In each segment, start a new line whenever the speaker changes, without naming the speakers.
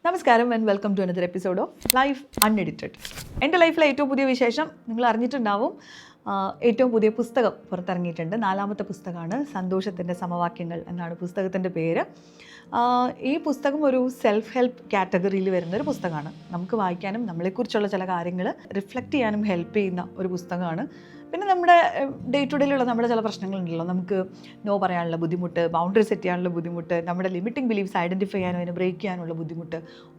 നമസ്കാരം and welcome to another episode of life unedited. എൻ്റെ ലൈഫിലെ ഏറ്റവും പുതിയ വിശേഷം നിങ്ങൾ അറിഞ്ഞിട്ടുണ്ടാവും. ഏറ്റവും പുതിയ പുസ്തകം പുറത്തിറങ്ങിയിട്ടുണ്ട്. 4ാമത്തെ പുസ്തകമാണ്. സന്തോഷത്തിൻ്റെ സമവാക്യങ്ങൾ എന്നാണ് പുസ്തകത്തിൻ്റെ പേര്. ഈ പുസ്തകം ഒരു സെൽഫ് ഹെൽപ്പ് കാറ്റഗറിയിൽ വരുന്നൊരു പുസ്തകമാണ്. നമുക്ക് വായിക്കാനും നമ്മളെക്കുറിച്ചുള്ള ചില കാര്യങ്ങൾ റിഫ്ലക്റ്റ് ചെയ്യാനും ഹെൽപ്പ് ചെയ്യുന്ന ഒരു പുസ്തകമാണ്. പിന്നെ നമ്മുടെ ഡേ ടു ഡേയിലുള്ള നമ്മുടെ ചില പ്രശ്നങ്ങളുണ്ടല്ലോ, നമുക്ക് നോ പറയാനുള്ള ബുദ്ധിമുട്ട്, ബൗണ്ടറി സെറ്റ് ചെയ്യാനുള്ള ബുദ്ധിമുട്ട്, നമ്മുടെ ലിമിറ്റിംഗ് ബിലീഫ്സ് ഐഡൻറ്റിഫൈ ചെയ്യാനും അതിനെ ബ്രേക്ക് ചെയ്യാനുള്ള ബുദ്ധിമുട്ട്,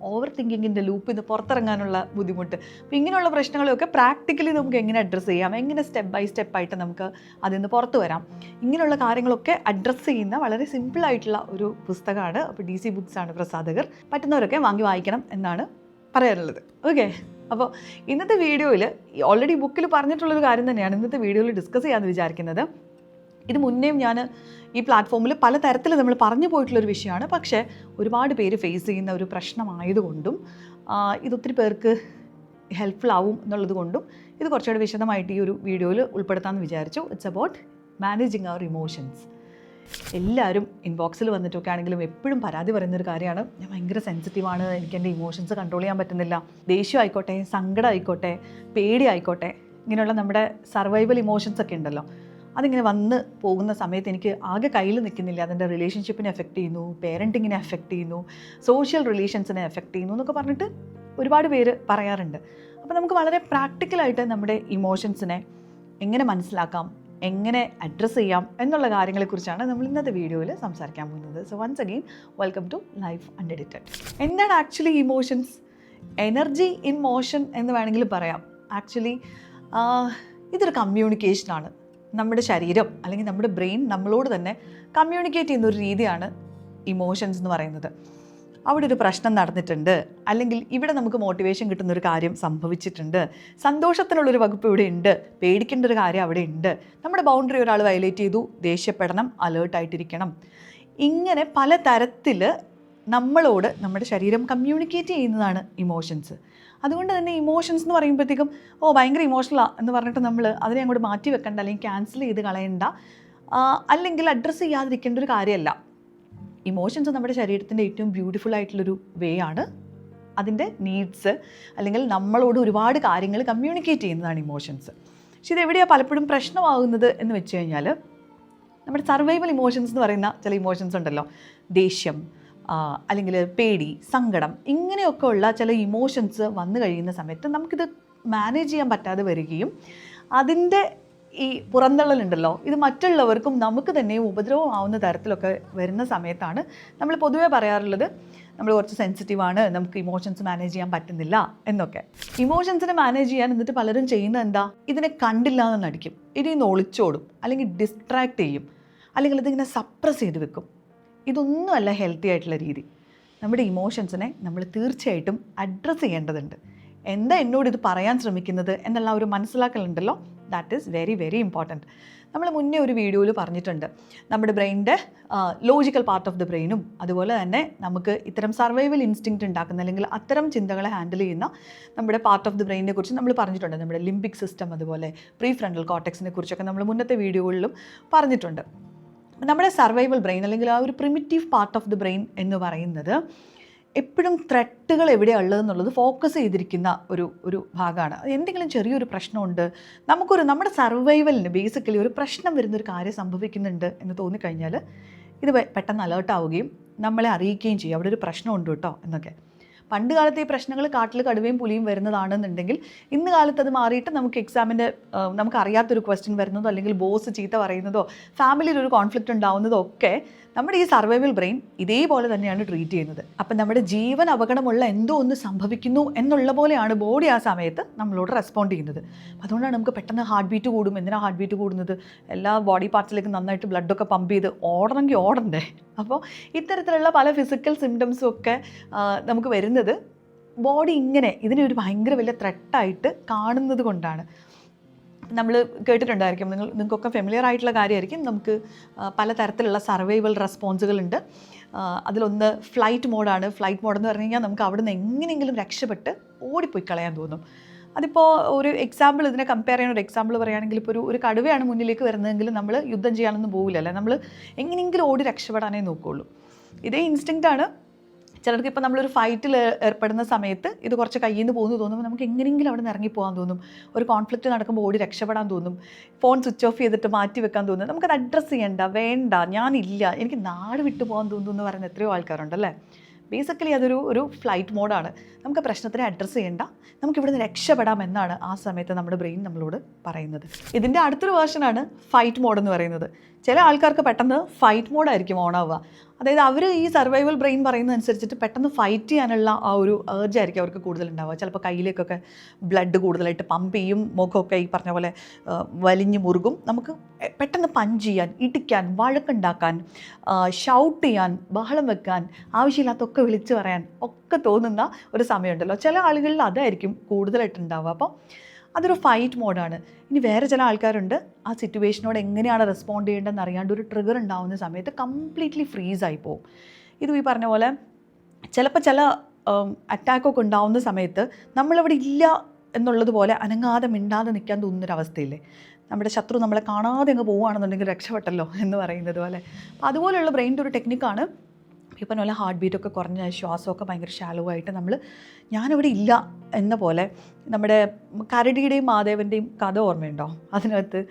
ഓവർ തിങ്കിങ്ങിൻ്റെ ലൂപ്പിൽ നിന്ന് പുറത്തിറങ്ങാനുള്ള ബുദ്ധിമുട്ട്. അപ്പോൾ ഇങ്ങനെയുള്ള പ്രശ്നങ്ങളെയൊക്കെ പ്രാക്ടിക്കലി നമുക്ക് എങ്ങനെ അഡ്രസ്സ് ചെയ്യാം, എങ്ങനെ സ്റ്റെപ്പ് ബൈ സ്റ്റെപ്പായിട്ട് നമുക്ക് അതിൽ നിന്ന് പുറത്തു വരാം, ഇങ്ങനെയുള്ള കാര്യങ്ങളൊക്കെ അഡ്രസ്സ് ചെയ്യുന്ന വളരെ സിമ്പിളായിട്ടുള്ള ഒരു പുസ്തകമാണ്. അപ്പോൾ DC ബുക്സാണ് പ്രസാധകർ. പറ്റുന്നവരൊക്കെ വാങ്ങി വായിക്കണം എന്നാണ് പറയാനുള്ളത്. ഓക്കെ, അപ്പോൾ ഇന്നത്തെ വീഡിയോയിൽ ഓൾറെഡി ബുക്കിൽ പറഞ്ഞിട്ടുള്ളൊരു കാര്യം തന്നെയാണ് ഇന്നത്തെ വീഡിയോയിൽ ഡിസ്കസ് ചെയ്യാമെന്ന് വിചാരിക്കുന്നത്. ഇത് മുന്നേയും ഞാൻ ഈ പ്ലാറ്റ്ഫോമിൽ പല തരത്തിൽ നമ്മൾ പറഞ്ഞു പോയിട്ടുള്ളൊരു വിഷയമാണ്. പക്ഷേ ഒരുപാട് പേര് ഫേസ് ചെയ്യുന്ന ഒരു പ്രശ്നമായതുകൊണ്ടും ഇതൊത്തിരി പേർക്ക് ഹെൽപ്ഫുൾ ആവും എന്നുള്ളത് കൊണ്ടും ഇത് കുറച്ചുകൂടെ വിശദമായിട്ട് ഈ ഒരു വീഡിയോയിൽ ഉൾപ്പെടുത്താമെന്ന് വിചാരിച്ചു. It's about managing our emotions. എല്ലാവരും ഇൻബോക്സിൽ വന്നിട്ടൊക്കെ ആണെങ്കിലും എപ്പോഴും പരാതി പറയുന്നൊരു കാര്യമാണ്, ഞാൻ ഭയങ്കര സെൻസിറ്റീവാണ്, എനിക്ക് എൻ്റെ ഇമോഷൻസ് കൺട്രോൾ ചെയ്യാൻ പറ്റുന്നില്ല. ദേഷ്യം ആയിക്കോട്ടെ, സങ്കടം ആയിക്കോട്ടെ, പേടി ആയിക്കോട്ടെ, ഇങ്ങനെയുള്ള നമ്മുടെ സർവൈവൽ ഇമോഷൻസ് ഒക്കെ ഉണ്ടല്ലോ, അതിങ്ങനെ വന്ന് പോകുന്ന സമയത്ത് എനിക്ക് ആകെ കയ്യിൽ നിൽക്കുന്നില്ല. അതിൻ്റെ റിലേഷൻഷിപ്പിനെ എഫക്റ്റ് ചെയ്യുന്നു, പേരൻറ്റിങ്ങിനെ എഫക്റ്റ് ചെയ്യുന്നു, സോഷ്യൽ റിലേഷൻസിനെ എഫക്റ്റ് ചെയ്യുന്നു എന്നൊക്കെ പറഞ്ഞിട്ട് ഒരുപാട് പേര് പറയാറുണ്ട്. അപ്പോൾ നമുക്ക് വളരെ പ്രാക്ടിക്കലായിട്ട് നമ്മുടെ ഇമോഷൻസിനെ എങ്ങനെ മനസ്സിലാക്കാം, എങ്ങനെ അഡ്രസ്സ് ചെയ്യാം എന്നുള്ള കാര്യങ്ങളെക്കുറിച്ചാണ് നമ്മൾ ഇന്നത്തെ വീഡിയോയിൽ സംസാരിക്കാൻ പോകുന്നത്. So once again welcome to life unedited. എന്താണ് actually emotions? Energy in motion എന്ന് വേണമെങ്കിൽ പറയാം. ആക്ച്വലി ഇതൊരു കമ്മ്യൂണിക്കേഷനാണ്. നമ്മുടെ ശരീരം അല്ലെങ്കിൽ നമ്മുടെ ബ്രെയിൻ നമ്മളോട് തന്നെ കമ്മ്യൂണിക്കേറ്റ് ചെയ്യുന്ന ഒരു രീതിയാണ് ഇമോഷൻസ് എന്ന് പറയുന്നത്. അവിടെ ഒരു പ്രശ്നം നടന്നിട്ടുണ്ട്, അല്ലെങ്കിൽ ഇവിടെ നമുക്ക് മോട്ടിവേഷൻ കിട്ടുന്നൊരു കാര്യം സംഭവിച്ചിട്ടുണ്ട്, സന്തോഷത്തിനുള്ളൊരു വകുപ്പ് ഇവിടെ ഉണ്ട്, പേടിക്കേണ്ട ഒരു കാര്യം അവിടെ ഉണ്ട്, നമ്മുടെ ബൗണ്ടറി ഒരാൾ വയലേറ്റ് ചെയ്തു, ദേഷ്യപ്പെടണം, അലേർട്ടായിട്ടിരിക്കണം. ഇങ്ങനെ പല തരത്തിൽ നമ്മളോട് നമ്മുടെ ശരീരം കമ്മ്യൂണിക്കേറ്റ് ചെയ്യുന്നതാണ് ഇമോഷൻസ്. അതുകൊണ്ട് തന്നെ ഇമോഷൻസ് എന്ന് പറയുമ്പോഴത്തേക്കും ഭയങ്കര ഇമോഷണലാണ് എന്ന് പറഞ്ഞിട്ട് നമ്മൾ അതിനെ അങ്ങോട്ട് മാറ്റി വെക്കേണ്ട, അല്ലെങ്കിൽ ക്യാൻസൽ ചെയ്ത് കളയണ്ട, അല്ലെങ്കിൽ അഡ്രസ്സ് ചെയ്യാതിരിക്കേണ്ട ഒരു കാര്യമല്ല. ഇമോഷൻസ് നമ്മുടെ ശരീരത്തിൻ്റെ ഏറ്റവും ബ്യൂട്ടിഫുൾ ആയിട്ടുള്ളൊരു വേ ആണ്. അതിൻ്റെ നീഡ്സ് അല്ലെങ്കിൽ നമ്മളോട് ഒരുപാട് കാര്യങ്ങൾ കമ്മ്യൂണിക്കേറ്റ് ചെയ്യുന്നതാണ് ഇമോഷൻസ്. പക്ഷേ ഇതെവിടെയാണ് പലപ്പോഴും പ്രശ്നമാകുന്നത് എന്ന് വെച്ച് കഴിഞ്ഞാൽ, നമ്മുടെ സർവൈവൽ ഇമോഷൻസ് എന്ന് പറയുന്ന ചില ഇമോഷൻസ് ഉണ്ടല്ലോ, ദേഷ്യം അല്ലെങ്കിൽ പേടി, സങ്കടം, ഇങ്ങനെയൊക്കെ ഉള്ള ചില ഇമോഷൻസ് വന്നു കഴിയുന്ന സമയത്ത് നമുക്കിത് മാനേജ് ചെയ്യാൻ പറ്റാതെ വരികയും അതിൻ്റെ ഈ പുറന്തള്ളലുണ്ടല്ലോ, ഇത് മറ്റുള്ളവർക്കും നമുക്ക് തന്നെയും ഉപദ്രവമാവുന്ന തരത്തിലൊക്കെ വരുന്ന സമയത്താണ് നമ്മൾ പൊതുവേ പറയാറുള്ളത് നമ്മൾ കുറച്ച് സെൻസിറ്റീവാണ്, നമുക്ക് ഇമോഷൻസ് മാനേജ് ചെയ്യാൻ പറ്റുന്നില്ല എന്നൊക്കെ. ഇമോഷൻസിനെ മാനേജ് ചെയ്യാൻ എന്നിട്ട് പലരും ചെയ്യുന്നത് എന്താ, ഇതിനെ കണ്ടില്ല എന്ന് നടിക്കും, ഇതിന്ന് ഒളിച്ചോടും, അല്ലെങ്കിൽ ഡിസ്ട്രാക്ട് ചെയ്യും, അല്ലെങ്കിൽ ഇതിങ്ങനെ സപ്രസ് ചെയ്ത് വെക്കും. ഇതൊന്നുമല്ല ഹെൽത്തി ആയിട്ടുള്ള രീതി. നമ്മുടെ ഇമോഷൻസിനെ നമ്മൾ തീർച്ചയായിട്ടും അഡ്രസ്സ് ചെയ്യേണ്ടതുണ്ട്. എന്താ എന്നോട് ഇത് പറയാൻ ശ്രമിക്കുന്നത് എന്നുള്ള ഒരു മനസ്സിലാക്കലുണ്ടല്ലോ, that is very very important. നമ്മൾ മുന്നേ ഒരു വീഡിയോയിൽ പറഞ്ഞിട്ടുണ്ട്, നമ്മുടെ ബ്രെയിനിൻ്റെ ലോജിക്കൽ പാർട്ട് ഓഫ് ദ ബ്രെയിനും അതുപോലെ തന്നെ നമുക്ക് ഇത്തരം സർവൈവൽ ഇൻസ്റ്റിങ്ക്റ്റ് ഉണ്ടാക്കുന്ന അല്ലെങ്കിൽ അത്തരം ചിന്തകളെ ഹാൻഡിൽ ചെയ്യുന്ന നമ്മുടെ പാർട്ട് ഓഫ് ദ ബ്രെയിനെ കുറിച്ച് നമ്മൾ പറഞ്ഞിട്ടുണ്ട്. നമ്മുടെ ലിംബിക് സിസ്റ്റം അതുപോലെ പ്രീ ഫ്രണ്ടൽ കോർട്ടെക്സിനെ കുറിച്ചൊക്കെ നമ്മൾ മുന്നത്തെ വീഡിയോകളിലും പറഞ്ഞിട്ടുണ്ട്. നമ്മുടെ സർവൈവൽ ബ്രെയിൻ അല്ലെങ്കിൽ ആ ഒരു primitive part of the brain എന്ന് പറയുന്നത് എപ്പോഴും ത്രെട്ടുകൾ എവിടെയാണ് ഉള്ളതെന്നുള്ളത് ഫോക്കസ് ചെയ്തിരിക്കുന്ന ഒരു ഭാഗമാണ്. എന്തെങ്കിലും ചെറിയൊരു പ്രശ്നമുണ്ട്, നമ്മുടെ സർവൈവലിന് ബേസിക്കലി ഒരു പ്രശ്നം വരുന്നൊരു കാര്യം സംഭവിക്കുന്നുണ്ട് എന്ന് തോന്നിക്കഴിഞ്ഞാൽ ഇത് പെട്ടെന്ന് അലേർട്ടാവുകയും നമ്മളെ അറിയിക്കുകയും ചെയ്യും, അവിടെ ഒരു പ്രശ്നമുണ്ട് കേട്ടോ എന്നൊക്കെ. പണ്ട് കാലത്ത് ഈ പ്രശ്നങ്ങൾ കാട്ടിൽ കടുവയും പുലിയും വരുന്നതാണെന്നുണ്ടെങ്കിൽ ഇന്ന് കാലത്ത് അത് മാറിയിട്ട് നമുക്ക് എക്സാമിൻ്റെ നമുക്ക് അറിയാത്തൊരു ക്വസ്റ്റ്യൻ വരുന്നതോ അല്ലെങ്കിൽ ബോസ് ചീത്ത പറയുന്നതോ ഫാമിലിയിൽ ഒരു കോൺഫ്ലിക്റ്റ് ഉണ്ടാവുന്നതോ ഒക്കെ നമ്മുടെ ഈ സർവൈവൽ ബ്രെയിൻ ഇതേപോലെ തന്നെയാണ് ട്രീറ്റ് ചെയ്യുന്നത്. അപ്പം നമ്മുടെ ജീവൻ അപകടമുള്ള എന്തോ ഒന്ന് സംഭവിക്കുന്നു എന്നുള്ള പോലെയാണ് ബോഡി ആ സമയത്ത് നമ്മളോട് റെസ്പോണ്ട് ചെയ്യുന്നത്. അതുകൊണ്ടാണ് നമുക്ക് പെട്ടെന്ന് ഹാർട്ട് ബീറ്റ് കൂടും. എന്തിനാണ് ഹാർട്ട് ബീറ്റ് കൂടുന്നത്? എല്ലാ ബോഡി പാർട്സിലേക്ക് നന്നായിട്ട് ബ്ലഡൊക്കെ പമ്പ് ചെയ്ത് ഓടണമെങ്കിൽ ഓടണ്ടേ. അപ്പോൾ ഇത്തരത്തിലുള്ള പല ഫിസിക്കൽ സിംറ്റംസും ഒക്കെ നമുക്ക് വരുന്നത് ബോഡി ഇങ്ങനെ ഇതിനെ ഒരു ഭയങ്കര വലിയ ത്രെട്ടായിട്ട് കാണുന്നത് കൊണ്ടാണ്. നമ്മൾ കേട്ടിട്ടുണ്ടായിരിക്കും, നിങ്ങൾക്കൊക്കെ ഫെമിലിയർ ആയിട്ടുള്ള കാര്യമായിരിക്കും. നമുക്ക് പലതരത്തിലുള്ള സർവൈവൽ റെസ്പോൺസുകളുണ്ട്. അതിലൊന്ന് ഫ്ലൈറ്റ് മോഡാണ്. ഫ്ലൈറ്റ് മോഡെന്ന് പറഞ്ഞു കഴിഞ്ഞാൽ നമുക്ക് അവിടെ നിന്ന് എങ്ങനെയെങ്കിലും രക്ഷപ്പെട്ട് ഓടിപ്പോയി കളയാൻ തോന്നും. അതിപ്പോൾ ഒരു എക്സാമ്പിൾ, ഇതിനെ കമ്പയർ ചെയ്യാൻ ഒരു എക്സാമ്പിൾ പറയുകയാണെങ്കിൽ, ഇപ്പോൾ ഒരു കടുവയാണ് മുന്നിലേക്ക് വരുന്നതെങ്കിൽ നമ്മൾ യുദ്ധം ചെയ്യാനൊന്നും പോകില്ല, അല്ലേ, നമ്മൾ എങ്ങനെയെങ്കിലും ഓടി രക്ഷപ്പെടാനേ നോക്കുകയുള്ളൂ. ഇതേ ഇൻസ്റ്റിങ്ക്റ്റാണ് ചിലർക്ക് ഇപ്പോൾ നമ്മളൊരു ഫൈറ്റിൽ ഏർപ്പെടുന്ന സമയത്ത് ഇത് കുറച്ച് കയ്യിൽ നിന്ന് പോകുന്നു തോന്നുമ്പോൾ നമുക്ക് എങ്ങനെയെങ്കിലും അവിടെ നിന്ന് ഇറങ്ങിപ്പോകാൻ തോന്നും. ഒരു കോൺഫ്ലിക്റ്റ് നടക്കുമ്പോൾ ഓടി രക്ഷപ്പെടാൻ തോന്നും. ഫോൺ സ്വിച്ച് ഓഫ് ചെയ്തിട്ട് മാറ്റി വെക്കാൻ തോന്നും. നമുക്കത് അഡ്രസ്സ് ചെയ്യണ്ട, വേണ്ട, ഞാനില്ല, എനിക്ക് നാട് വിട്ടു പോകാൻ തോന്നുന്നു എന്ന് പറയുന്ന എത്രയോ ആൾക്കാരുണ്ടല്ലേ. ബേസിക്കലി അതൊരു ഫ്ലൈറ്റ് മോഡാണ്. നമുക്ക് പ്രശ്നത്തിനെ അഡ്രസ്സ് ചെയ്യേണ്ട, നമുക്കിവിടുന്ന് രക്ഷപ്പെടാമെന്നാണ് ആ സമയത്ത് നമ്മുടെ ബ്രെയിൻ നമ്മളോട് പറയുന്നത്. ഇതിൻ്റെ അടുത്തൊരു വേർഷനാണ് ഫൈറ്റ് മോഡ് എന്ന് പറയുന്നത്. ചില ആൾക്കാർക്ക് പെട്ടെന്ന് ഫൈറ്റ് മോഡായിരിക്കും ഓണാവുക. അതായത് അവർ ഈ സർവൈവൽ ബ്രെയിൻ പറയുന്നതനുസരിച്ചിട്ട് പെട്ടെന്ന് ഫൈറ്റ് ചെയ്യാനുള്ള ആ ഒരു ഏർജായിരിക്കും അവർക്ക് കൂടുതലുണ്ടാവുക. ചിലപ്പോൾ കയ്യിലേക്കൊക്കെ ബ്ലഡ് കൂടുതലായിട്ട് പമ്പ് ചെയ്യും, മുഖമൊക്കെ ഈ പറഞ്ഞ പോലെ വലിഞ്ഞു മുറുകും. നമുക്ക് പെട്ടെന്ന് പഞ്ച് ചെയ്യാൻ, ഇടിക്കാൻ, വഴക്കുണ്ടാക്കാൻ, ഷൗട്ട് ചെയ്യാൻ, ബഹളം വെക്കാൻ, ആവശ്യമില്ലാത്തൊക്കെ വിളിച്ചു പറയാൻ ഒക്കെ തോന്നുന്ന ഒരു സമയമുണ്ടല്ലോ. ചില ആളുകളിൽ അതായിരിക്കും കൂടുതലായിട്ടുണ്ടാവുക. അപ്പോൾ അതൊരു ഫൈറ്റ് മോഡാണ്. ഇനി വേറെ ചില ആൾക്കാരുണ്ട്, ആ സിറ്റുവേഷനോട് എങ്ങനെയാണ് റെസ്പോണ്ട് ചെയ്യേണ്ടതെന്ന് അറിയാണ്ട് ഒരു ട്രിഗർ ഉണ്ടാകുന്ന സമയത്ത് കംപ്ലീറ്റ്ലി ഫ്രീസായി പോകും. ഇതും ഈ പറഞ്ഞ പോലെ ചിലപ്പോൾ ചില അറ്റാക്കൊക്കെ ഉണ്ടാവുന്ന സമയത്ത് നമ്മളിവിടെ ഇല്ല എന്നുള്ളതുപോലെ അനങ്ങാതെ മിണ്ടാതെ നിൽക്കാൻ തോന്നുന്നൊരവസ്ഥയില്ലേ. നമ്മുടെ ശത്രു നമ്മളെ കാണാതെ അങ്ങ് പോവുകയാണെന്നുണ്ടെങ്കിൽ രക്ഷപ്പെട്ടല്ലോ എന്ന് പറയുന്നത് പോലെ. അപ്പോൾ അതുപോലെയുള്ള ബ്രെയിനിൻ്റെ ഒരു ടെക്നിക്കാണ് ഈ പറഞ്ഞ പോലെ ഹാർട്ട് ബീറ്റൊക്കെ കുറഞ്ഞ, ശ്വാസമൊക്കെ ഭയങ്കര ഷാലോ ആയിട്ട് നമ്മൾ ഞാനിവിടെ ഇല്ല എന്ന പോലെ. നമ്മുടെ കരടിയുടെയും മാധവൻ്റെയും കഥ ഓർമ്മയുണ്ടോ? അതിനകത്ത്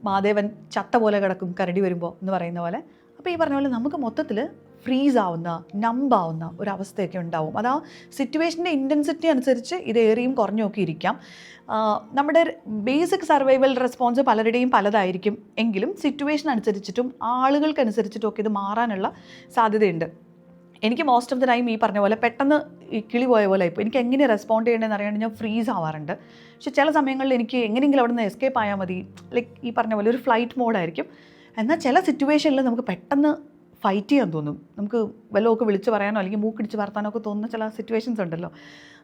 മാധവൻ ചത്ത പോലെ കിടക്കും കരടി വരുമ്പോൾ എന്ന് പറയുന്ന പോലെ. അപ്പോൾ ഈ പറഞ്ഞ പോലെ നമുക്ക് മൊത്തത്തിൽ ഫ്രീസ് ആവുന്ന, നമ്പാവുന്ന ഒരവസ്ഥയൊക്കെ ഉണ്ടാവും. അത് ആ സിറ്റുവേഷൻ്റെ ഇൻറ്റൻസിറ്റി അനുസരിച്ച് ഇത് ഏറിയും കുറഞ്ഞൊക്കെ ഇരിക്കാം. നമ്മുടെ ബേസിക് സർവൈവൽ റെസ്പോൺസ് പലരുടെയും പലതായിരിക്കും. എങ്കിലും സിറ്റുവേഷൻ അനുസരിച്ചിട്ടും ആളുകൾക്കനുസരിച്ചിട്ടും ഒക്കെ ഇത് മാറാനുള്ള സാധ്യതയുണ്ട്. എനിക്ക് മോസ്റ്റ് ഓഫ് ദ ടൈം ഈ പറഞ്ഞ പോലെ പെട്ടെന്ന് ഈ കിളി പോയ പോലെ ഇപ്പോൾ എനിക്ക് എങ്ങനെ റെസ്പോണ്ട് ചെയ്യണമെന്ന് അറിയാണ്ട് ഞാൻ ഫ്രീസ് ആവാറുണ്ട്. പക്ഷെ ചില സമയങ്ങളിൽ എനിക്ക് എങ്ങനെയെങ്കിലും അവിടെ നിന്ന് എസ്കേപ്പ് ആയാൽ മതി, ലൈക്ക് ഈ പറഞ്ഞ പോലെ ഒരു ഫ്ലൈറ്റ് മോഡായിരിക്കും. എന്നാൽ ചില സിറ്റുവേഷനിൽ നമുക്ക് പെട്ടെന്ന് ഫൈറ്റ് ചെയ്യാൻ തോന്നും. നമുക്ക് വല്ലതൊക്കെ വിളിച്ച് പറയാനോ അല്ലെങ്കിൽ മൂക്കിടിച്ച് വർത്താനോ ഒക്കെ തോന്നുന്ന ചില സിറ്റുവേഷൻസ് ഉണ്ടല്ലോ.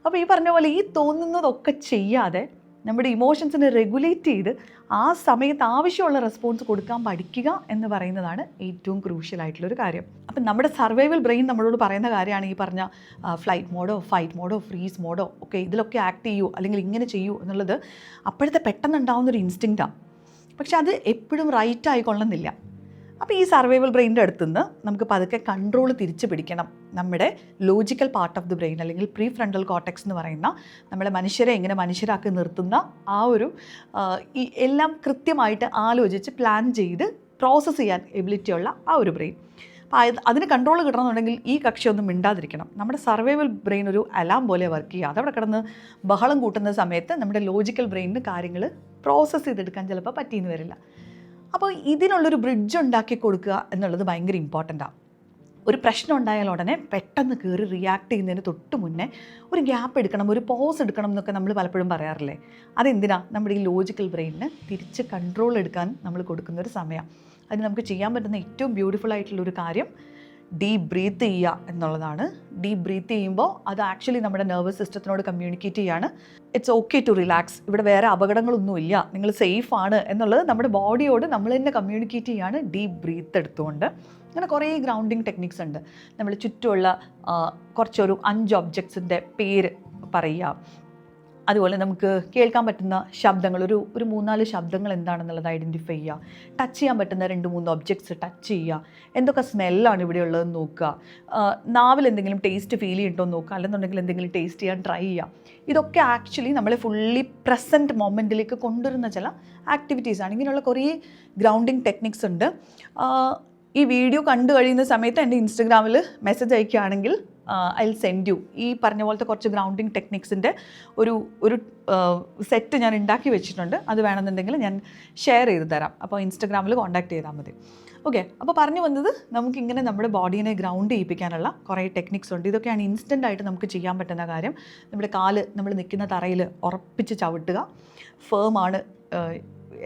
അപ്പോൾ ഈ പറഞ്ഞ പോലെ ഈ തോന്നുന്നതൊക്കെ ചെയ്യാതെ നമ്മുടെ ഇമോഷൻസിനെ റെഗുലേറ്റ് ചെയ്ത് ആ സമയത്ത് ആവശ്യമുള്ള റെസ്പോൺസ് കൊടുക്കാൻ പഠിക്കുക എന്ന് പറയുന്നതാണ് ഏറ്റവും ക്രൂഷ്യലായിട്ടുള്ളൊരു കാര്യം. അപ്പം നമ്മുടെ സർവൈവൽ ബ്രെയിൻ നമ്മളോട് പറയുന്ന കാര്യമാണ് ഈ പറഞ്ഞ ഫ്ലൈറ്റ് മോഡോ, ഫൈറ്റ് മോഡോ, ഫ്രീസ് മോഡോ ഒക്കെ ഇതിലൊക്കെ ആക്ട് ചെയ്യൂ അല്ലെങ്കിൽ ഇങ്ങനെ ചെയ്യൂ എന്നുള്ളത് അപ്പോഴത്തെ പെട്ടെന്നുണ്ടാവുന്നൊരു ഇൻസ്റ്റിങ്ക്റ്റാണ്. പക്ഷെ അത് എപ്പോഴും റൈറ്റ് ആയിക്കൊള്ളുന്നില്ല. അപ്പോൾ ഈ സർവൈവൽ ബ്രെയിനിൻ്റെ അടുത്തുനിന്ന് നമുക്ക് പതുക്കെ കൺട്രോൾ തിരിച്ചു പിടിക്കണം. നമ്മുടെ logical part of the brain അല്ലെങ്കിൽ പ്രീ ഫ്രണ്ടൽ കോർട്ടെക്സ് എന്ന് പറയുന്ന നമ്മളെ മനുഷ്യരെ എങ്ങനെ മനുഷ്യരാക്കി നിർത്തുന്ന ആ ഒരു ഈ എല്ലാം കൃത്യമായിട്ട് ആലോചിച്ച് പ്ലാൻ ചെയ്ത് പ്രോസസ്സ് ചെയ്യാൻ എബിലിറ്റിയുള്ള ആ ഒരു ബ്രെയിൻ. അപ്പോൾ അതിന് കൺട്രോൾ കിട്ടണമെന്നുണ്ടെങ്കിൽ ഈ കക്ഷിയൊന്നും മിണ്ടാതിരിക്കണം. നമ്മുടെ സർവൈവൽ ബ്രെയിൻ ഒരു അലാം പോലെ വർക്ക് ചെയ്യുക. അതവിടെ കിടന്ന് ബഹളം കൂട്ടുന്ന സമയത്ത് നമ്മുടെ ലോജിക്കൽ ബ്രെയിനിന് കാര്യങ്ങൾ പ്രോസസ്സ് ചെയ്തെടുക്കാൻ ചിലപ്പോൾ പറ്റിയെന്ന് വരില്ല. അപ്പോൾ ഇതിനുള്ളൊരു ബ്രിഡ്ജ് ഉണ്ടാക്കി കൊടുക്കുക എന്നുള്ളത് ഭയങ്കര ഇമ്പോർട്ടൻ്റാണ്. ഒരു പ്രശ്നം ഉണ്ടായാൽ ഉടനെ പെട്ടെന്ന് കയറി റിയാക്ട് ചെയ്യുന്നതിന് തൊട്ട് മുന്നേ ഒരു ഗ്യാപ്പ് എടുക്കണം, ഒരു പോസ് എടുക്കണം എന്നൊക്കെ നമ്മൾ പലപ്പോഴും പറയാറില്ലേ. അതെന്തിനാ? നമ്മുടെ ഈ ലോജിക്കൽ ബ്രെയിനിന് തിരിച്ച് കൺട്രോൾ എടുക്കാൻ നമ്മൾ കൊടുക്കുന്നൊരു സമയമാണ്. അതിന് നമുക്ക് ചെയ്യാൻ പറ്റുന്ന ഏറ്റവും ബ്യൂട്ടിഫുൾ ആയിട്ടുള്ളൊരു കാര്യം ഡീപ്പ് ബ്രീത്ത് ചെയ്യുക എന്നുള്ളതാണ്. ഡീപ്പ് ബ്രീത്ത് ചെയ്യുമ്പോൾ അത് ആക്ച്വലി നമ്മുടെ നെർവസ് സിസ്റ്റത്തിനോട് കമ്മ്യൂണിക്കേറ്റ് ചെയ്യാണ്. ഇറ്റ്സ് ഓക്കെ ടു റിലാക്സ്, ഇവിടെ വേറെ അപകടങ്ങളൊന്നുമില്ല, നിങ്ങൾ സേഫ് ആണ് എന്നുള്ളത് നമ്മുടെ ബോഡിയോട് നമ്മൾ തന്നെ കമ്മ്യൂണിക്കേറ്റ് ചെയ്യാണ് ഡീപ്പ് ബ്രീത്ത് എടുത്തുകൊണ്ട്. അങ്ങനെ കുറേ ഗ്രൗണ്ടിങ് ടെക്നിക്സ് ഉണ്ട്. നമ്മൾ ചുറ്റുമുള്ള കുറച്ചൊരു 5 ഒബ്ജക്ട്സിൻ്റെ പേര് പറയുക. അതുപോലെ നമുക്ക് കേൾക്കാൻ പറ്റുന്ന ശബ്ദങ്ങൾ, ഒരു 3-4 ശബ്ദങ്ങൾ എന്താണെന്നുള്ളത് ഐഡൻറ്റിഫൈ ചെയ്യുക. ടച്ച് ചെയ്യാൻ പറ്റുന്ന 2-3 ഒബ്ജക്ട്സ് ടച്ച് ചെയ്യുക. എന്തൊക്കെ സ്മെല്ലാണ് ഇവിടെ ഉള്ളതെന്ന് നോക്കുക. നാവിൽ എന്തെങ്കിലും ടേസ്റ്റ് ഫീൽ ചെയ്യുന്നുണ്ടോ എന്ന് നോക്കുക. അല്ലെന്നുണ്ടെങ്കിൽ എന്തെങ്കിലും ടേസ്റ്റ് ചെയ്യാൻ ട്രൈ ചെയ്യുക. ഇതൊക്കെ ആക്ച്വലി നമ്മളെ ഫുള്ളി പ്രസൻറ്റ് മൊമെൻറ്റിലേക്ക് കൊണ്ടുവരുന്ന ചില ആക്ടിവിറ്റീസാണ്. ഇങ്ങനെയുള്ള കുറേ ഗ്രൗണ്ടിങ് ടെക്നിക്സ് ഉണ്ട്. ഈ വീഡിയോ കണ്ടു കഴിയുന്ന സമയത്ത് എൻ്റെ ഇൻസ്റ്റഗ്രാമിൽ മെസ്സേജ് അയക്കുകയാണെങ്കിൽ ഐ വിൽ സെൻഡ് യു ഈ പറഞ്ഞ പോലത്തെ കുറച്ച് ഗ്രൗണ്ടിങ് ടെക്നിക്സിൻ്റെ ഒരു സെറ്റ് ഞാൻ ഉണ്ടാക്കി വെച്ചിട്ടുണ്ട്. അത് വേണമെന്നുണ്ടെങ്കിൽ ഞാൻ ഷെയർ ചെയ്ത് തരാം. അപ്പോൾ ഇൻസ്റ്റഗ്രാമിൽ കോൺടാക്ട് ചെയ്താൽ മതി. ഓക്കെ, അപ്പോൾ പറഞ്ഞു വന്നത് നമുക്കിങ്ങനെ നമ്മുടെ ബോഡീനെ ഗ്രൗണ്ട് ചെയ്യിപ്പിക്കാനുള്ള കുറേ ടെക്നിക്സ് ഉണ്ട്. ഇതൊക്കെയാണ് ഇൻസ്റ്റൻ്റായിട്ട് നമുക്ക് ചെയ്യാൻ പറ്റുന്ന കാര്യം. നമ്മുടെ കാല് നമ്മൾ നിൽക്കുന്ന തറയിൽ ഉറപ്പിച്ച് ചവിട്ടുക. ഫേമാണ്,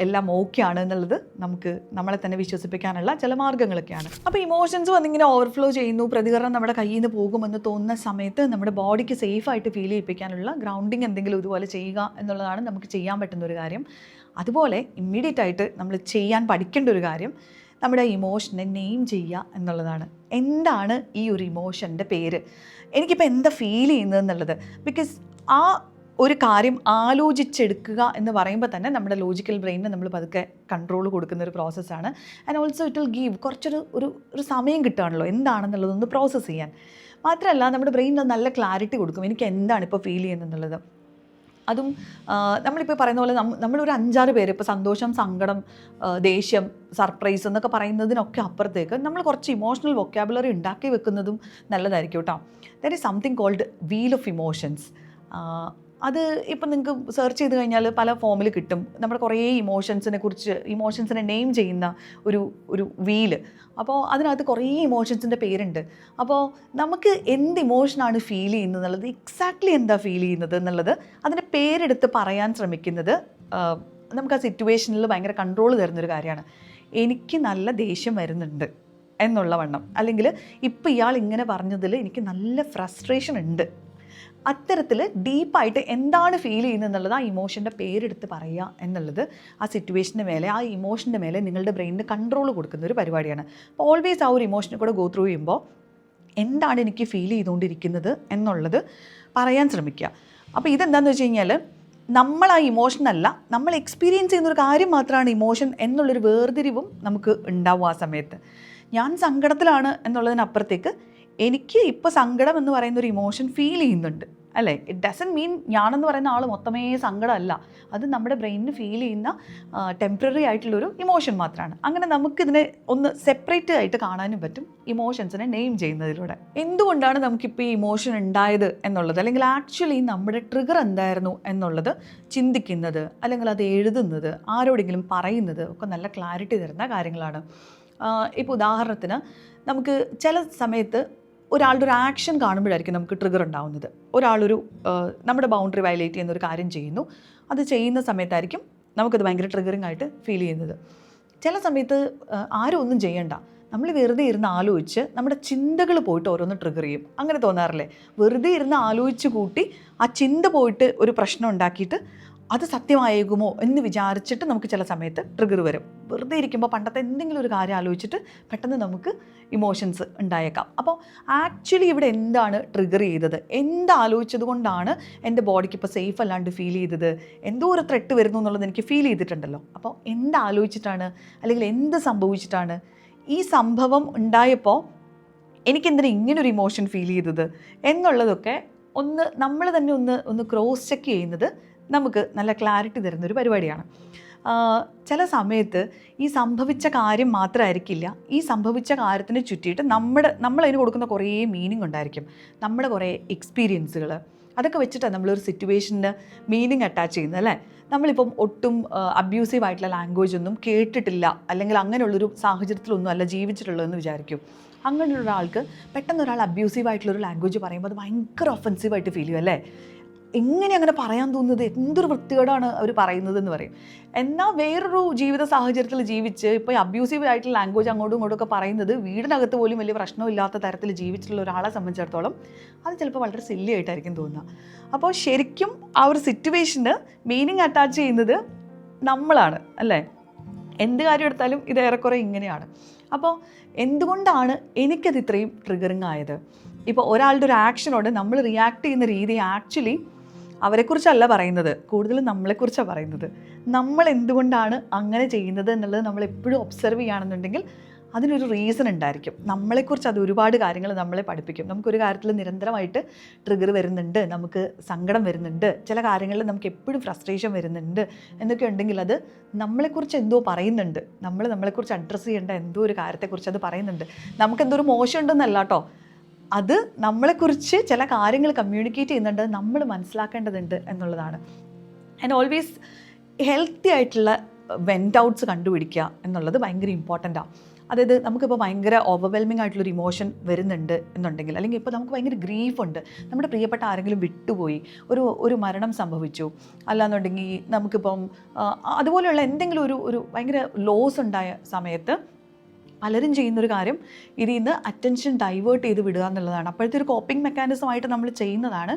എല്ലാം ഓക്കെ ആണ് എന്നുള്ളത് നമുക്ക് നമ്മളെ തന്നെ വിശ്വസിപ്പിക്കാനുള്ള ചില മാർഗ്ഗങ്ങളൊക്കെയാണ്. അപ്പോൾ ഇമോഷൻസ് വന്നിങ്ങനെ ഓവർഫ്ലോ ചെയ്യുന്നു, പ്രതികരണം നമ്മുടെ കയ്യിൽ നിന്ന് പോകുമെന്ന് തോന്നുന്ന സമയത്ത് നമ്മുടെ ബോഡിക്ക് സേഫായിട്ട് ഫീൽ ചെയ്യിപ്പിക്കാനുള്ള ഗ്രൗണ്ടിങ് എന്തെങ്കിലും ഇതുപോലെ ചെയ്യുക എന്നുള്ളതാണ് നമുക്ക് ചെയ്യാൻ പറ്റുന്ന ഒരു കാര്യം. അതുപോലെ ഇമ്മീഡിയറ്റ് ആയിട്ട് നമ്മൾ ചെയ്യാൻ പഠിക്കേണ്ട ഒരു കാര്യം നമ്മുടെ ഇമോഷനെ നെയിം ചെയ്യുക എന്നുള്ളതാണ്. എന്താണ് ഈ ഒരു ഇമോഷൻ്റെ പേര്, എനിക്കിപ്പോൾ എന്താ ഫീൽ ചെയ്യുന്നതെന്നുള്ളത്. ബിക്കോസ് ആ ഒരു കാര്യം ആലോചിച്ചെടുക്കുക എന്ന് പറയുമ്പോൾ തന്നെ നമ്മുടെ ലോജിക്കൽ ബ്രെയിനിന് നമ്മൾ പതുക്കെ കൺട്രോൾ കൊടുക്കുന്ന ഒരു പ്രോസസ്സാണ്. And also it will give കുറച്ചൊരു സമയം കിട്ടുകയാണല്ലോ എന്താണെന്നുള്ളതൊന്ന് പ്രോസസ്സ് ചെയ്യാൻ. മാത്രമല്ല നമ്മുടെ ബ്രെയിനിന് നല്ല ക്ലാരിറ്റി കൊടുക്കും എനിക്ക് എന്താണ് ഇപ്പോൾ ഫീൽ ചെയ്യുന്നത്. അതും നമ്മളിപ്പോൾ പറയുന്ന പോലെ നമ്മളൊരു 5-6 പേര് ഇപ്പോൾ സന്തോഷം, സങ്കടം, ദേഷ്യം, സർപ്രൈസ് എന്നൊക്കെ പറയുന്നതിനൊക്കെ അപ്പുറത്തേക്ക് നമ്മൾ കുറച്ച് ഇമോഷണൽ വൊക്കാബുലറി ഉണ്ടാക്കി വെക്കുന്നതും നല്ലതായിരിക്കും കേട്ടോ. There is something called wheel of emotions. അത് ഇപ്പം നിങ്ങൾക്ക് സെർച്ച് ചെയ്ത് കഴിഞ്ഞാൽ പല ഫോമിൽ കിട്ടും. നമ്മുടെ കുറേ ഇമോഷൻസിനെ നെയിം ചെയ്യുന്ന ഒരു വീല്. അപ്പോൾ അതിനകത്ത് കുറേ ഇമോഷൻസിൻ്റെ പേരുണ്ട്. അപ്പോൾ നമുക്ക് എന്ത് ഇമോഷനാണ് ഫീൽ ചെയ്യുന്നത് എന്നുള്ളത്, എക്സാക്ട്ലി എന്താ ഫീൽ ചെയ്യുന്നത് എന്നുള്ളത് അതിൻ്റെ പേരെടുത്ത് പറയാൻ ശ്രമിക്കുന്നത് നമുക്ക് ആ സിറ്റുവേഷനിൽ ഭയങ്കര കൺട്രോൾ തരുന്നൊരു കാര്യമാണ്. എനിക്ക് നല്ല ദേഷ്യം വരുന്നുണ്ട് എന്നുള്ള വണ്ണം, അല്ലെങ്കിൽ ഇപ്പോൾ ഇയാൾ ഇങ്ങനെ പറഞ്ഞതിൽ എനിക്ക് നല്ല ഫ്രസ്ട്രേഷൻ ഉണ്ട്. അത്തരത്തിൽ ഡീപ്പായിട്ട് എന്താണ് ഫീൽ ചെയ്യുന്നത് എന്നുള്ളത് ആ ഇമോഷൻ്റെ പേരെടുത്ത് പറയുക എന്നുള്ളത് ആ സിറ്റുവേഷൻ്റെ മേലെ, ആ ഇമോഷൻ്റെ മേലെ നിങ്ങളുടെ ബ്രെയിനിന് കൺട്രോൾ കൊടുക്കുന്ന ഒരു പരിപാടിയാണ്. അപ്പോൾ ഓൾവേസ് ആ ഒരു ഇമോഷനെ കൂടെ ഗോ ത്രൂ ചെയ്യുമ്പോൾ എന്താണ് എനിക്ക് ഫീൽ ചെയ്തുകൊണ്ടിരിക്കുന്നത് എന്നുള്ളത് പറയാൻ ശ്രമിക്കുക. അപ്പോൾ ഇതെന്താണെന്ന് വെച്ച് കഴിഞ്ഞാൽ നമ്മൾ ആ ഇമോഷനല്ല, നമ്മൾ എക്സ്പീരിയൻസ് ചെയ്യുന്നൊരു കാര്യം മാത്രമാണ് ഇമോഷൻ എന്നുള്ളൊരു വേർതിരിവും നമുക്ക് ഉണ്ടാവും ആ സമയത്ത്. ഞാൻ സങ്കടത്തിലാണ് എന്നുള്ളതിനപ്പുറത്തേക്ക് എനിക്ക് ഇപ്പോൾ സങ്കടം എന്ന് പറയുന്ന ഒരു ഇമോഷൻ ഫീൽ ചെയ്യുന്നുണ്ട് അല്ലേ. ഇറ്റ് ഡസൻ മീൻ ഞാനെന്ന് പറയുന്ന ആൾ മൊത്തമേ സങ്കടമല്ല. അത് നമ്മുടെ ബ്രെയിനിന് ഫീൽ ചെയ്യുന്ന ടെമ്പററി ആയിട്ടുള്ളൊരു ഇമോഷൻ മാത്രമാണ്. അങ്ങനെ നമുക്കിതിനെ ഒന്ന് സെപ്പറേറ്റ് ആയിട്ട് കാണാനും പറ്റും ഇമോഷൻസിനെ നെയിം ചെയ്യുന്നതിലൂടെ. എന്തുകൊണ്ടാണ് നമുക്കിപ്പോൾ ഈ ഇമോഷൻ ഉണ്ടായത് എന്നുള്ളത്, അല്ലെങ്കിൽ ആക്ച്വലി നമ്മുടെ ട്രിഗർ എന്തായിരുന്നു എന്നുള്ളത് ചിന്തിക്കുന്നത്, അല്ലെങ്കിൽ അത് എഴുതുന്നത്, ആരോടെങ്കിലും പറയുന്നത് ഒക്കെ നല്ല ക്ലാരിറ്റി തരുന്ന കാര്യങ്ങളാണ്. ഇപ്പോൾ ഉദാഹരണത്തിന് നമുക്ക് ചില സമയത്ത് ഒരാളുടെ ഒരു ആക്ഷൻ കാണുമ്പോഴായിരിക്കും നമുക്ക് ട്രിഗർ ഉണ്ടാവുന്നത്. ഒരാളൊരു നമ്മുടെ ബൗണ്ടറി വയലേറ്റ് ചെയ്യുന്ന ഒരു കാര്യം ചെയ്യുന്നു, അത് ചെയ്യുന്ന സമയത്തായിരിക്കും നമുക്കത് ഭയങ്കര ട്രിഗറിങ് ആയിട്ട് ഫീൽ ചെയ്യുന്നത്. ചില സമയത്ത് ആരും ഒന്നും ചെയ്യണ്ട, നമ്മൾ വെറുതെ ഇരുന്ന് ആലോചിച്ച് നമ്മുടെ ചിന്തകൾ പോയിട്ട് ഓരോന്ന് ട്രിഗർ ചെയ്യും. അങ്ങനെ തോന്നാറില്ലേ? വെറുതെ ഇരുന്ന് ആലോചിച്ച് കൂട്ടി ആ ചിന്ത പോയിട്ട് ഒരു പ്രശ്നം ഉണ്ടാക്കിയിട്ട് അത് സത്യമായേക്കുമോ എന്ന് വിചാരിച്ചിട്ട് നമുക്ക് ചില സമയത്ത് ട്രിഗർ വരും. വെറുതെ ഇരിക്കുമ്പോൾ പണ്ടത്തെ എന്തെങ്കിലും ഒരു കാര്യം ആലോചിച്ചിട്ട് പെട്ടെന്ന് നമുക്ക് ഇമോഷൻസ് ഉണ്ടായേക്കാം. അപ്പോൾ ആക്ച്വലി ഇവിടെ എന്താണ് ട്രിഗർ ചെയ്തത്, എന്താലോചിച്ചത് കൊണ്ടാണ് എൻ്റെ ബോഡിക്ക് ഇപ്പോൾ സേഫ് അല്ലാണ്ട് ഫീൽ ചെയ്തത്, എന്തോ ഒരു ത്രെട്ട് വരുന്നു എന്നുള്ളത് എനിക്ക് ഫീൽ ചെയ്തിട്ടുണ്ടല്ലോ. അപ്പോൾ എന്താലോചിച്ചിട്ടാണ്, അല്ലെങ്കിൽ എന്ത് സംഭവിച്ചിട്ടാണ് ഈ സംഭവം ഉണ്ടായപ്പോൾ എനിക്കെന്തിനാ ഇങ്ങനൊരു ഇമോഷൻ ഫീൽ ചെയ്തത് എന്നുള്ളതൊക്കെ നമ്മൾ തന്നെ ഒന്ന് ക്രോസ് ചെക്ക് ചെയ്യുന്നത് നമുക്ക് നല്ല ക്ലാരിറ്റി തരുന്നൊരു പരിപാടിയാണ്. ചില സമയത്ത് ഈ സംഭവിച്ച കാര്യം മാത്രമായിരിക്കില്ല, ഈ സംഭവിച്ച കാര്യത്തിന് ചുറ്റിയിട്ട് നമ്മളതിന് കൊടുക്കുന്ന കുറേ മീനിങ് ഉണ്ടായിരിക്കും. നമ്മുടെ കുറേ എക്സ്പീരിയൻസുകൾ, അതൊക്കെ വെച്ചിട്ടാണ് നമ്മളൊരു സിറ്റുവേഷന് മീനിങ് അറ്റാച്ച് ചെയ്യുന്നത് അല്ലേ. നമ്മളിപ്പം ഒട്ടും അബ്യൂസീവ് ആയിട്ടുള്ള ലാംഗ്വേജ് ഒന്നും കേട്ടിട്ടില്ല, അല്ലെങ്കിൽ അങ്ങനെയുള്ളൊരു സാഹചര്യത്തിലൊന്നും അല്ല ജീവിച്ചിട്ടുള്ളതെന്ന് വിചാരിക്കും. അങ്ങനെയുള്ള ഒരാൾക്ക് പെട്ടെന്ന് ഒരാൾ അബ്യൂസീവ് ആയിട്ടുള്ളൊരു ലാംഗ്വേജ് പറയുമ്പോൾ അത് ഭയങ്കര ഒഫൻസീവായിട്ട് ഫീൽ ചെയ്യും അല്ലേ. എങ്ങനെ അങ്ങനെ പറയാൻ തോന്നുന്നത്, എന്തൊരു വൃത്തികേടാണ് അവർ പറയുന്നതെന്ന് പറയും. എന്നാൽ വേറൊരു ജീവിത സാഹചര്യത്തിൽ ജീവിച്ച് ഇപ്പോൾ അബ്യൂസീവ് ആയിട്ടുള്ള ലാംഗ്വേജ് അങ്ങോട്ടും ഇങ്ങോട്ടും ഒക്കെ പറയുന്നത് വീടിനകത്ത് പോലും വലിയ പ്രശ്നമില്ലാത്ത തരത്തിൽ ജീവിച്ചിട്ടുള്ള ഒരാളെ സംബന്ധിച്ചിടത്തോളം അത് ചിലപ്പോൾ വളരെ സില്ലി ആയിട്ടായിരിക്കും തോന്നുക. അപ്പോൾ ശരിക്കും ആ ഒരു സിറ്റുവേഷന് മീനിങ് അറ്റാച്ച് ചെയ്യുന്നത് നമ്മളാണ് അല്ലേ. എന്ത് കാര്യം എടുത്താലും ഇത് ഏറെക്കുറെ ഇങ്ങനെയാണ്. അപ്പോൾ എന്തുകൊണ്ടാണ് എനിക്കത് ഇത്രയും ട്രിഗറിങ് ആയത്? ഇപ്പോൾ ഒരാളുടെ ഒരു ആക്ഷനോട് നമ്മൾ റിയാക്ട് ചെയ്യുന്ന രീതി ആക്ച്വലി അവരെക്കുറിച്ചല്ല പറയുന്നത്, കൂടുതലും നമ്മളെക്കുറിച്ചാണ് പറയുന്നത്. നമ്മൾ എന്തുകൊണ്ടാണ് അങ്ങനെ ചെയ്യുന്നത് എന്നുള്ളത് നമ്മൾ എപ്പോഴും ഒബ്സർവ് ചെയ്യുകയാണെന്നുണ്ടെങ്കിൽ അതിനൊരു റീസൺ ഉണ്ടായിരിക്കും. നമ്മളെക്കുറിച്ച് അത് ഒരുപാട് കാര്യങ്ങൾ നമ്മളെ പഠിപ്പിക്കും. നമുക്കൊരു കാര്യത്തിൽ നിരന്തരമായിട്ട് ട്രിഗർ വരുന്നുണ്ട്, നമുക്ക് സങ്കടം വരുന്നുണ്ട്, ചില കാര്യങ്ങളിൽ നമുക്ക് എപ്പോഴും ഫ്രസ്ട്രേഷൻ വരുന്നുണ്ട് എന്നൊക്കെ ഉണ്ടെങ്കിൽ അത് നമ്മളെക്കുറിച്ച് എന്തോ പറയുന്നുണ്ട്. നമ്മളെക്കുറിച്ച് അഡ്രസ്സ് ചെയ്യേണ്ട എന്തോ ഒരു കാര്യത്തെക്കുറിച്ച് അത് പറയുന്നുണ്ട്. നമുക്കെന്തോ ഒരു മോശം ഉണ്ടെന്നല്ല കേട്ടോ, അത് നമ്മളെക്കുറിച്ച് ചില കാര്യങ്ങൾ കമ്മ്യൂണിക്കേറ്റ് ചെയ്യുന്നുണ്ട്, നമ്മൾ മനസ്സിലാക്കേണ്ടതുണ്ട് എന്നുള്ളതാണ്. ആൻഡ് ഓൾവേസ് ഹെൽത്തി ആയിട്ടുള്ള വെൻ്റ് ഔട്ട്സ് കണ്ടുപിടിക്കുക എന്നുള്ളത് ഭയങ്കര ഇമ്പോർട്ടൻ്റാണ്. അതായത് നമുക്കിപ്പോൾ ഭയങ്കര ഓവർവെൽമിംഗ് ആയിട്ടുള്ളൊരു ഇമോഷൻ വരുന്നുണ്ട് എന്നുണ്ടെങ്കിൽ, അല്ലെങ്കിൽ ഇപ്പോൾ നമുക്ക് ഭയങ്കര ഗ്രീഫുണ്ട്, നമ്മുടെ പ്രിയപ്പെട്ട ആരെങ്കിലും വിട്ടുപോയി, ഒരു മരണം സംഭവിച്ചു, അല്ലാന്നുണ്ടെങ്കിൽ നമുക്കിപ്പം അതുപോലെയുള്ള എന്തെങ്കിലും ഒരു ഭയങ്കര ലോസ് ഉണ്ടായ സമയത്ത് പലരും ചെയ്യുന്നൊരു കാര്യം ഇതിൽ നിന്ന് അറ്റൻഷൻ ഡൈവേർട്ട് ചെയ്ത് വിടുക എന്നുള്ളതാണ്. അപ്പോഴത്തെ ഒരു കോപ്പിംഗ് മെക്കാനിസമായിട്ട് നമ്മൾ ചെയ്യുന്നതാണ്,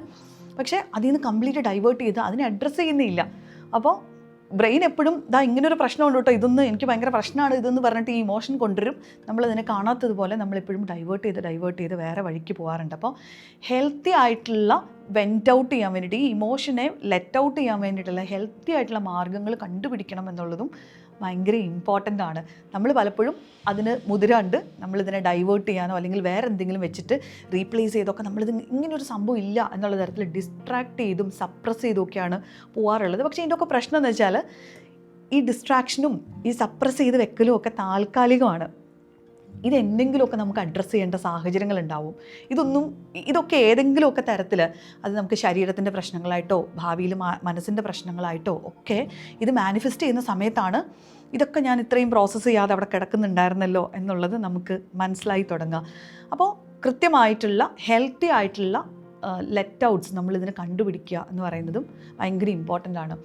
പക്ഷേ അതിൽ നിന്ന് കംപ്ലീറ്റ് ഡൈവേർട്ട് ചെയ്ത് അതിനെ അഡ്രസ്സ് ചെയ്യുന്നില്ല. അപ്പോൾ ബ്രെയിൻ എപ്പോഴും ഇങ്ങനൊരു പ്രശ്നമുണ്ട് കേട്ടോ, ഇതൊന്ന് എനിക്ക് ഭയങ്കര പ്രശ്നമാണ് ഇതെന്ന് പറഞ്ഞിട്ട് ഈ ഇമോഷൻ കൊണ്ടുവരും. നമ്മളതിനെ കാണാത്തതുപോലെ നമ്മളെപ്പോഴും ഡൈവേർട്ട് ചെയ്ത് വേറെ വഴിക്ക് പോകാറുണ്ട്. അപ്പോൾ ഹെൽത്തി ആയിട്ടുള്ള വെൻ്റ് ഔട്ട് ചെയ്യാൻ വേണ്ടിയിട്ട്, ഈ ഇമോഷനെ ലെറ്റ് ഔട്ട് ചെയ്യാൻ വേണ്ടിയിട്ടുള്ള ഹെൽത്തി ആയിട്ടുള്ള മാർഗ്ഗങ്ങൾ കണ്ടുപിടിക്കണം എന്നുള്ളതും ഭയങ്കര ഇമ്പോർട്ടൻ്റ് ആണ്. നമ്മൾ പലപ്പോഴും അതിന് മുതിരാണ്ട് നമ്മളിതിനെ ഡൈവേർട്ട് ചെയ്യാനോ അല്ലെങ്കിൽ വേറെ എന്തെങ്കിലും വെച്ചിട്ട് റീപ്ലേസ് ചെയ്തൊക്കെ നമ്മളിത് ഇങ്ങനൊരു സംഭവം ഇല്ല എന്നുള്ള തരത്തിൽ ഡിസ്ട്രാക്ട് ചെയ്തും സപ്രസ് ചെയ്തൊക്കെയാണ് പോകാറുള്ളത്. പക്ഷേ ഇതിൻ്റെയൊക്കെ പ്രശ്നം എന്ന് വെച്ചാൽ ഈ ഡിസ്ട്രാക്ഷനും ഈ സപ്രസ് ചെയ്ത് വെക്കലും ഒക്കെ താൽക്കാലികമാണ്. ഇതെന്തെങ്കിലുമൊക്കെ നമുക്ക് അഡ്രസ്സ് ചെയ്യേണ്ട സാഹചര്യങ്ങളുണ്ടാവും. ഇതൊക്കെ ഏതെങ്കിലുമൊക്കെ തരത്തിൽ അത് നമുക്ക് ശരീരത്തിൻ്റെ പ്രശ്നങ്ങളായിട്ടോ ഭാവിയിൽ മനസ്സിൻ്റെ പ്രശ്നങ്ങളായിട്ടോ ഒക്കെ ഇത് മാനിഫെസ്റ്റ് ചെയ്യുന്ന സമയത്താണ് ഇതൊക്കെ ഞാൻ ഇത്രയും പ്രോസസ്സ് ചെയ്യാതെ അവിടെ കിടക്കുന്നുണ്ടായിരുന്നല്ലോ എന്നുള്ളത് നമുക്ക് മനസ്സിലായി തുടങ്ങുക. അപ്പോൾ കൃത്യമായിട്ടുള്ള ഹെൽത്തി ആയിട്ടുള്ള ലെറ്റ് ഔട്ട്സ് നമ്മളിതിനെ കണ്ടുപിടിക്കുക എന്ന് പറയുന്നതും ഭയങ്കര ഇമ്പോർട്ടൻ്റ് ആണ്.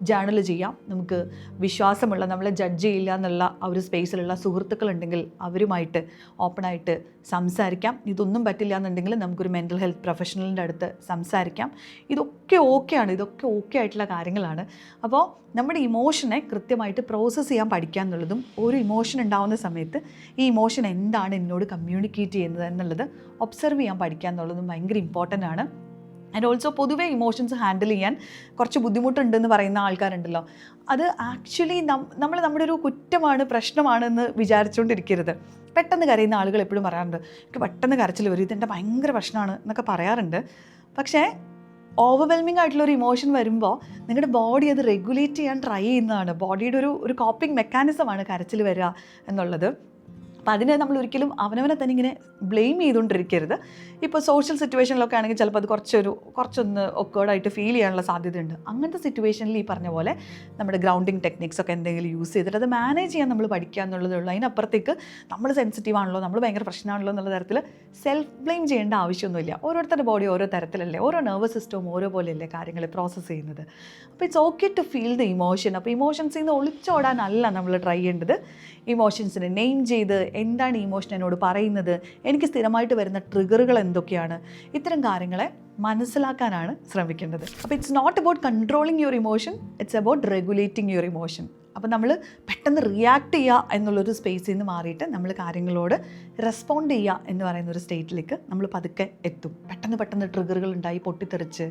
ജേണൽ ചെയ്യാം. നമുക്ക് വിശ്വാസമുള്ള, നമ്മളെ ജഡ്ജ് ചെയ്യില്ല എന്നുള്ള ആ ഒരു സ്പേസിലുള്ള സുഹൃത്തുക്കളുണ്ടെങ്കിൽ അവരുമായിട്ട് ഓപ്പണായിട്ട് സംസാരിക്കാം. ഇതൊന്നും പറ്റില്ല എന്നുണ്ടെങ്കിൽ നമുക്കൊരു മെൻ്റൽ ഹെൽത്ത് പ്രൊഫഷണലിൻ്റെ അടുത്ത് സംസാരിക്കാം. ഇതൊക്കെ ഓക്കെയാണ്, ഇതൊക്കെ ഓക്കെ ആയിട്ടുള്ള കാര്യങ്ങളാണ്. അപ്പോൾ നമ്മുടെ ഇമോഷനെ കൃത്യമായിട്ട് പ്രോസസ്സ് ചെയ്യാൻ പഠിക്കുക എന്നുള്ളതും, ഒരു ഇമോഷൻ ഉണ്ടാകുന്ന സമയത്ത് ഈ ഇമോഷൻ എന്താണ് എന്നോട് കമ്മ്യൂണിക്കേറ്റ് ചെയ്യുന്നത് എന്നുള്ളത് ഒബ്സർവ് ചെയ്യാൻ പഠിക്കുക എന്നുള്ളതും ഭയങ്കര ഇമ്പോർട്ടൻ്റ് ആണ്. ആൻഡ് ഓൾസോ പൊതുവേ ഇമോഷൻസ് ഹാൻഡിൽ ചെയ്യാൻ കുറച്ച് ബുദ്ധിമുട്ടുണ്ടെന്ന് പറയുന്ന ആൾക്കാരുണ്ടല്ലോ, അത് ആക്ച്വലി നമ്മുടെ ഒരു കുറ്റമാണ്, പ്രശ്നമാണെന്ന് വിചാരിച്ചുകൊണ്ടിരിക്കരുത്. പെട്ടെന്ന് കരയുന്ന ആളുകൾ എപ്പോഴും പറയാറുണ്ട്, എനിക്ക് പെട്ടെന്ന് കരച്ചിൽ വരും, ഇതെൻ്റെ ഭയങ്കര പ്രശ്നമാണ് എന്നൊക്കെ പറയാറുണ്ട്. പക്ഷേ ഓവർവെൽമിംഗ് ആയിട്ടുള്ളൊരു ഇമോഷൻ വരുമ്പോൾ നിങ്ങളുടെ ബോഡി അത് റെഗുലേറ്റ് ചെയ്യാൻ ട്രൈ ചെയ്യുന്നതാണ്. ബോഡിയുടെ ഒരു കോപ്പിംഗ് മെക്കാനിസമാണ് കരച്ചിൽ വരിക എന്നുള്ളത്. അപ്പോൾ അതിനെ നമ്മൾ ഒരിക്കലും അവനവനെ തന്നെ ഇങ്ങനെ ബ്ലെയിം ചെയ്തുകൊണ്ടിരിക്കരുത്. ഇപ്പോൾ സോഷ്യൽ സിറ്റുവേഷനിലൊക്കെ ആണെങ്കിൽ ചിലപ്പോൾ അത് കുറച്ചൊന്ന് ഒക്കേർഡായിട്ട് ഫീൽ ചെയ്യാനുള്ള സാധ്യതയുണ്ട്. അങ്ങനത്തെ സിറ്റുവേഷനിൽ ഈ പറഞ്ഞ പോലെ നമ്മുടെ ഗ്രൗണ്ടിങ് ടെക്നിക്സ് ഒക്കെ എന്തെങ്കിലും യൂസ് ചെയ്തിട്ട് അത് മാനേജ് ചെയ്യാൻ നമ്മൾ പഠിക്കുക എന്നുള്ളതേ ഉള്ളൂ. അതിനപ്പുറത്തേക്ക് നമ്മൾ സെൻസിറ്റീവ് ആണല്ലോ, നമ്മൾ ഭയങ്കര പ്രശ്നമാണല്ലോ എന്നുള്ള തരത്തിൽ സെൽഫ് ബ്ലെയിം ചെയ്യേണ്ട ആവശ്യമൊന്നുമില്ല. ഓരോരുത്തരുടെ ബോഡി ഓരോ തരത്തിലല്ലേ, ഓരോ നെർവസ് സിസ്റ്റവും ഓരോ പോലെയല്ലേ കാര്യങ്ങൾ പ്രോസസ്സ് ചെയ്യുന്നത്. അപ്പോൾ it's okay to feel the emotion. അപ്പോൾ ഇമോഷൻസിൽ നിന്ന് ഒളിച്ചോടാനല്ല നമ്മൾ ട്രൈ ചെയ്യേണ്ടത്. ഇമോഷൻസിനെ നെയിം ചെയ്ത് എന്താണ് ഈ ഇമോഷൻ എന്നോട് പറയുന്നത്, എനിക്ക് സ്ഥിരമായിട്ട് വരുന്ന ട്രിഗറുകൾ എന്തൊക്കെയാണ്, ഇത്തരം കാര്യങ്ങളെ മനസ്സിലാക്കാനാണ് ശ്രമിക്കേണ്ടത്. അപ്പോൾ it's not about controlling your emotion, it's about regulating your emotion. അപ്പോൾ നമ്മൾ പെട്ടെന്ന് റിയാക്ട് ചെയ്യുക എന്നുള്ളൊരു സ്പേസിൽ നിന്ന് മാറിയിട്ട് നമ്മൾ കാര്യങ്ങളോട് റെസ്പോണ്ട് ചെയ്യുക എന്ന് പറയുന്ന ഒരു സ്റ്റേറ്റിലേക്ക് നമ്മൾ പതുക്കെ എത്തും. പെട്ടെന്ന് ട്രിഗറുകൾ ഉണ്ടായി പൊട്ടിത്തെറിച്ച്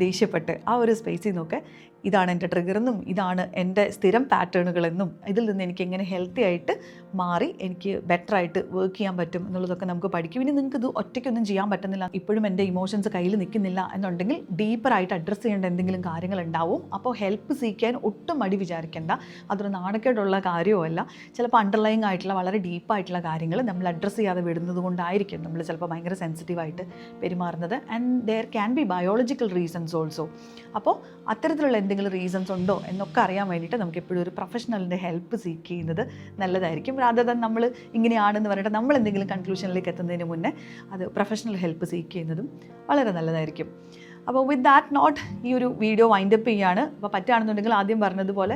ദേഷ്യപ്പെട്ട് ആ ഒരു സ്പേസിൽ നിന്നൊക്കെ ഇതാണ് എൻ്റെ ട്രിഗറെന്നും ഇതാണ് എൻ്റെ സ്ഥിരം പാറ്റേണുകളെന്നും ഇതിൽ നിന്ന് എനിക്ക് എങ്ങനെ ഹെൽത്തി ആയിട്ട് മാറി എനിക്ക് ബെറ്ററായിട്ട് വർക്ക് ചെയ്യാൻ പറ്റും എന്നുള്ളതൊക്കെ നമുക്ക് പഠിക്കും. ഇനി നിങ്ങൾക്ക് ഇത് ഒറ്റയ്ക്കൊന്നും ചെയ്യാൻ പറ്റുന്നില്ല, ഇപ്പോഴും എൻ്റെ ഇമോഷൻസ് കയ്യിൽ നിൽക്കുന്നില്ല എന്നുണ്ടെങ്കിൽ ഡീപ്പറായിട്ട് അഡ്രസ്സ് ചെയ്യേണ്ട എന്തെങ്കിലും കാര്യങ്ങളുണ്ടാവും. അപ്പോൾ ഹെൽപ്പ് സീക്കാൻ ഒട്ടും മടി വിചാരിക്കേണ്ട. അതൊരു നാണക്കേടുള്ള കാര്യവുമല്ല. ചിലപ്പോൾ അണ്ടർലൈങ് ആയിട്ടുള്ള വളരെ ഡീപ്പായിട്ടുള്ള കാര്യങ്ങൾ നമ്മൾ അഡ്രസ്സ് ചെയ്യാതെ വിടുന്നത് കൊണ്ടായിരിക്കും നമ്മൾ ചിലപ്പോൾ ഭയങ്കര സെൻസിറ്റീവായിട്ട് പെരുമാറുന്നത്. And their can be biological reasons also. അപ്പോൾ അത്തരത്തിലുള്ള എന്തെങ്കിലും റീസൺസ് ഉണ്ടോ എന്നൊക്കെ അറിയാൻ വേണ്ടിയിട്ട് നമുക്ക് എപ്പോഴും ഒരു പ്രൊഫഷണലിൻ്റെ ഹെൽപ്പ് സീക്ക് ചെയ്യുന്നത് നല്ലതായിരിക്കും. റാദർ ദാൻ നമ്മൾ ഇങ്ങനെയാണെന്ന് പറഞ്ഞിട്ട് നമ്മൾ എന്തെങ്കിലും കൺക്ലൂഷനിലേക്ക് എത്തുന്നതിന് മുന്നേ അത് പ്രൊഫഷണൽ ഹെൽപ്പ് സീക്ക് ചെയ്യുന്നതും വളരെ നല്ലതായിരിക്കും. അപ്പോൾ വിത്ത് ദാറ്റ് നോട്ട് ഈ ഒരു വീഡിയോ വൈൻഡപ്പ് ചെയ്യുകയാണ്. അപ്പോൾ പറ്റുകയാണെന്നുണ്ടെങ്കിൽ ആദ്യം പറഞ്ഞതുപോലെ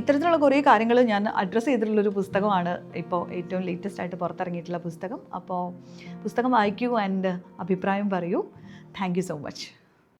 ഇത്തരത്തിലുള്ള കുറേ കാര്യങ്ങൾ ഞാൻ അഡ്രസ്സ് ചെയ്തിട്ടുള്ളൊരു പുസ്തകമാണ് ഇപ്പോൾ ഏറ്റവും ലേറ്റസ്റ്റ് ആയിട്ട് പുറത്തിറങ്ങിയിട്ടുള്ള പുസ്തകം. അപ്പോൾ പുസ്തകം വായിക്കൂ ആൻഡ് അഭിപ്രായം പറയൂ. Thank you so much.